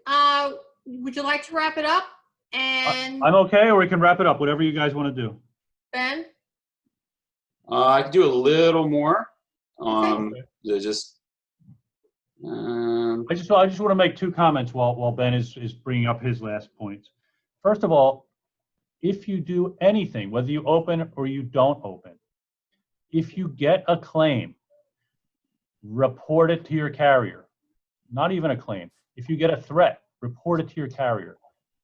would you like to wrap it up? And I'm okay, or we can wrap it up, whatever you guys want to do. Ben? I could do a little more. Okay. I just want to make two comments while Ben is bringing up his last points. First of all, if you do anything, whether you open or you don't open, if you get a claim, report it to your carrier. Not even a claim. If you get a threat, report it to your carrier.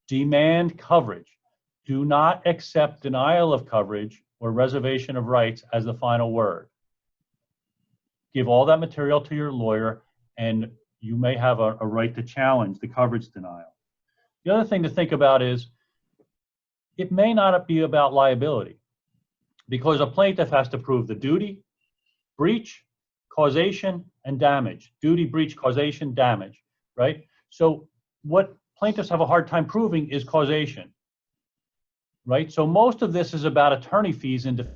Demand coverage. Do not accept denial of coverage or reservation of rights as the final word. Give all that material to your lawyer, and you may have a right to challenge the coverage denial. The other thing to think about is it may not be about liability, because a plaintiff has to prove the duty, breach, causation, and damage. Duty, breach, causation, damage, right? So what plaintiffs have a hard time proving is causation, right? So most of this is about attorney fees and